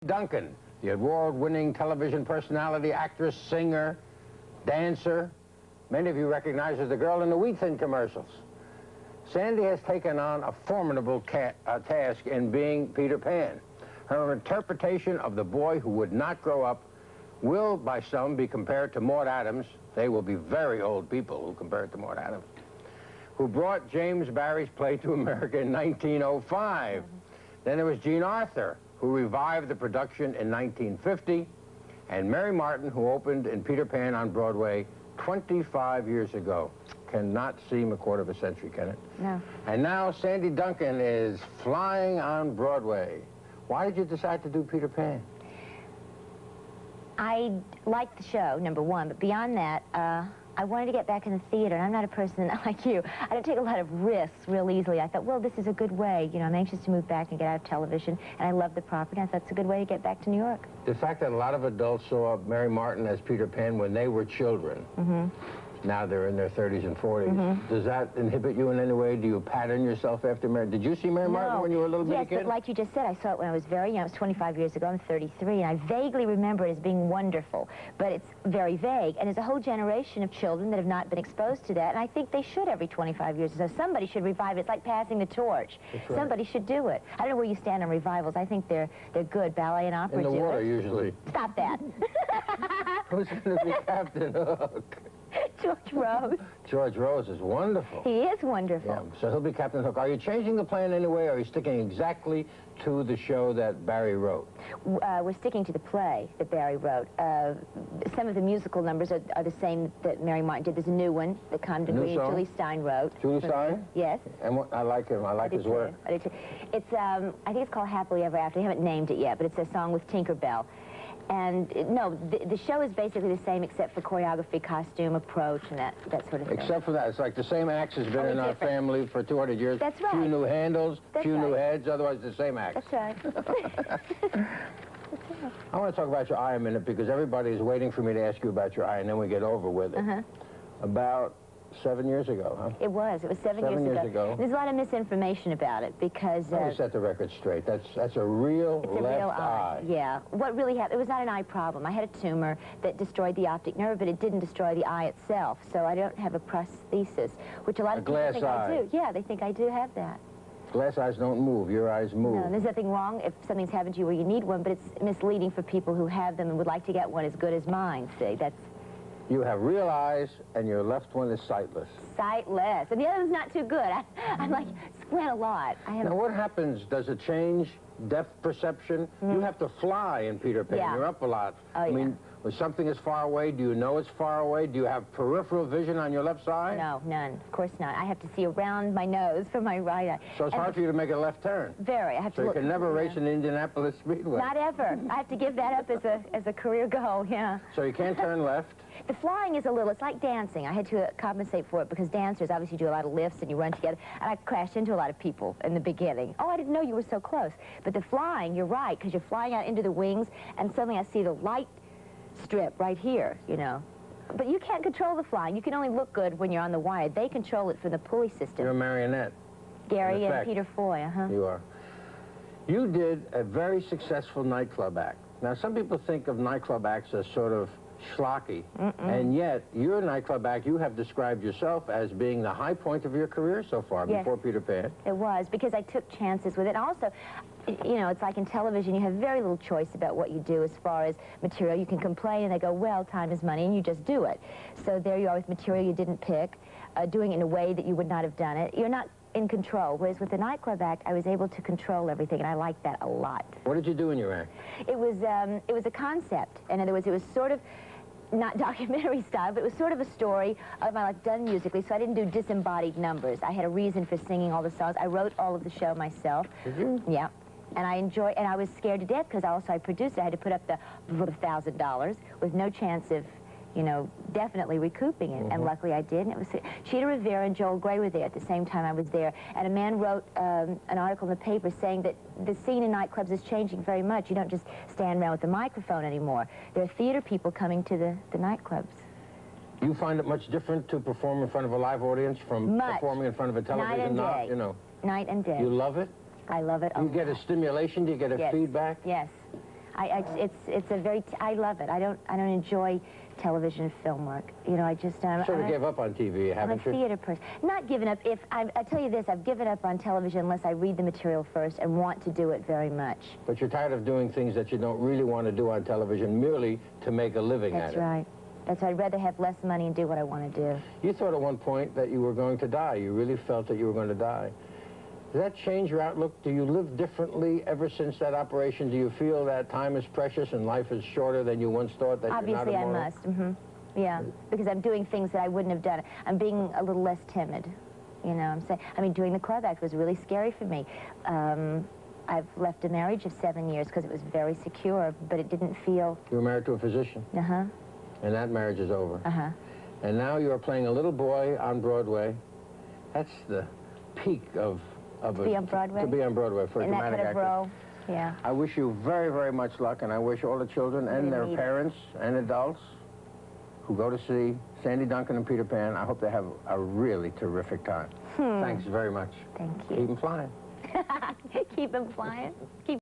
Duncan, the award-winning television personality, actress, singer, dancer. Many of you recognize her as the girl in the Wheat Thin commercials. Sandy has taken on a formidable task in being Peter Pan. Her interpretation of the boy who would not grow up will, by some, be compared to Maud Adams. They will be very old people who compare it to Maud Adams, who brought James Barrie's play to America in 1905. Then there was Jean Arthur, who revived the production in 1950, and Mary Martin, who opened in Peter Pan on Broadway 25 years ago. Cannot seem a quarter of a century, can it? No. And now Sandy Duncan is flying on Broadway. Why did you decide to do Peter Pan? I liked the show, number one, but beyond that, I wanted to get back in the theater, and I'm not a person like you. I don't take a lot of risks real easily. I thought, well, this is a good way. You know, I'm anxious to move back and get out of television, and I love the property. I thought it's a good way to get back to New York. The fact that a lot of adults saw Mary Martin as Peter Pan when they were children, now they're in their 30s and 40s. Does that inhibit you in any way? Do you pattern yourself after Mary? Did you see Mary Martin when you were a little bitty kid? Yes, but like you just said, I saw it when I was very young. It was 25 years ago. I'm 33, and I vaguely remember it as being wonderful, but it's very vague. And there's a whole generation of children that have not been exposed to that, and I think they should every 25 years or so. Somebody should revive it. It's like passing the torch. That's right. Somebody should do it. I don't know where you stand on revivals. I think they're good. Ballet and opera do it. In the water, usually. Stop that. Who's going to be Captain Hook? George Rose. George Rose is wonderful. He is wonderful. Yeah, so he'll be Captain Hook. Are you changing the plan in any way, or are you sticking exactly to the show that Barrie wrote? We're sticking to the play that Barrie wrote. Some of the musical numbers are the same that Mary Martin did. There's a new one that Julie Stein wrote. Julie Stein? Yes. And I like him. I like his work. I do too. It's, I think it's called Happily Ever After. I haven't named it yet, but it's a song with Tinker Bell. And no, the show is basically the same except for choreography, costume, approach, and that sort of thing. Except for that. It's like the same acts has been in our family for 200 years. That's right. Few new handles, few new heads, otherwise the same acts. That's right. I want to talk about your eye a minute because everybody is waiting for me to ask you about your eye, and then we get over with it. About 7 years ago, huh? It was 7 years ago. There's a lot of misinformation about it because... Let me set the record straight. That's a real left eye. Yeah. What really happened, it was not an eye problem. I had a tumor that destroyed the optic nerve, but it didn't destroy the eye itself. So I don't have a prosthesis, which a lot of people think I do. Yeah, they think I do have that. Glass eyes don't move. Your eyes move. No, there's nothing wrong if something's happened to you where you need one, but it's misleading for people who have them and would like to get one as good as mine. See, that's... You have real eyes, and your left one is sightless. Sightless. And the other one's not too good. I'm like, squint a lot. Now, what happens? Does it change depth perception? You have to fly in Peter Pan. Yeah. You're up a lot. Oh, I mean, when something is far away, do you know it's far away? Do you have peripheral vision on your left side? No, none. Of course not. I have to see around my nose from my right eye. So it's hard for you to make a left turn. Very. I have to look. So you can never race in Indianapolis Speedway. Not ever. I have to give that up as a career goal, yeah. So you can't turn left? The flying is it's like dancing. I had to compensate for it because dancers obviously do a lot of lifts and you run together. And I crashed into a lot of people in the beginning. Oh, I didn't know you were so close. But the flying, you're right, because you're flying out into the wings and suddenly I see the light strip right here, you know. But you can't control the flying. You can only look good when you're on the wire. They control it from the pulley system. You're a marionette. Gary and Peter Foy, You are. You did a very successful nightclub act. Now, some people think of nightclub acts as sort of schlocky, and yet your nightclub act, you have described yourself as being the high point of your career so far, before Peter Pan. It was, because I took chances with it. And also, you know, it's like in television, you have very little choice about what you do as far as material. You can complain and they go, well, time is money, and you just do it. So there you are with material you didn't pick, doing it in a way that you would not have done it. You're not in control, whereas with the nightclub act, I was able to control everything, and I liked that a lot. What did you do in your act? It was a concept. In other words, it was sort of not documentary style, but it was sort of a story of my life done musically, so I didn't do disembodied numbers. I had a reason for singing all the songs. I wrote all of the show myself. Did you? Yeah. And I was scared to death because I produced it. I had to put up the $1,000 with no chance of, you know, definitely recouping it. And luckily I did. And it was Cheetah Rivera and Joel Grey were there at the same time I was there. And a man wrote an article in the paper saying that the scene in nightclubs is changing very much. You don't just stand around with the microphone anymore. There are theater people coming to the nightclubs. You find it much different to perform in front of a live audience from performing in front of a television? Night and day. Night and day. You love it? I love it. You get a stimulation? Do you get a feedback? Yes. It's a very, I love it. I don't enjoy television film work. You know, I just, sort of gave up on TV, haven't you? I'm a theater person. Not given up. I tell you this, I've given up on television unless I read the material first and want to do it very much. But you're tired of doing things that you don't really want to do on television merely to make a living at it. That's right. That's why I'd rather have less money and do what I want to do. You thought at one point that you were going to die. You really felt that you were going to die. Does that change your outlook? Do you live differently ever since that operation? Do you feel that time is precious and life is shorter than you once thought, that Obviously, you're not immortal? I must. Mm-hmm. Yeah, because I'm doing things that I wouldn't have done. I'm being a little less timid. You know, I'm saying, I mean, doing the Corvette was really scary for me. I've left a marriage of 7 years because it was very secure, but it didn't feel... You were married to a physician? Uh-huh. And that marriage is over? Uh-huh. And now you're playing a little boy on Broadway. That's the peak of to be on Broadway? To be on Broadway for a dramatic actor. In that kind of role, yeah. I wish you very, very much luck, and I wish all the children and their parents and adults who go to see Sandy Duncan and Peter Pan, I hope they have a really terrific time. Thanks very much. Thank you. Keep them flying. Keep them flying? Keep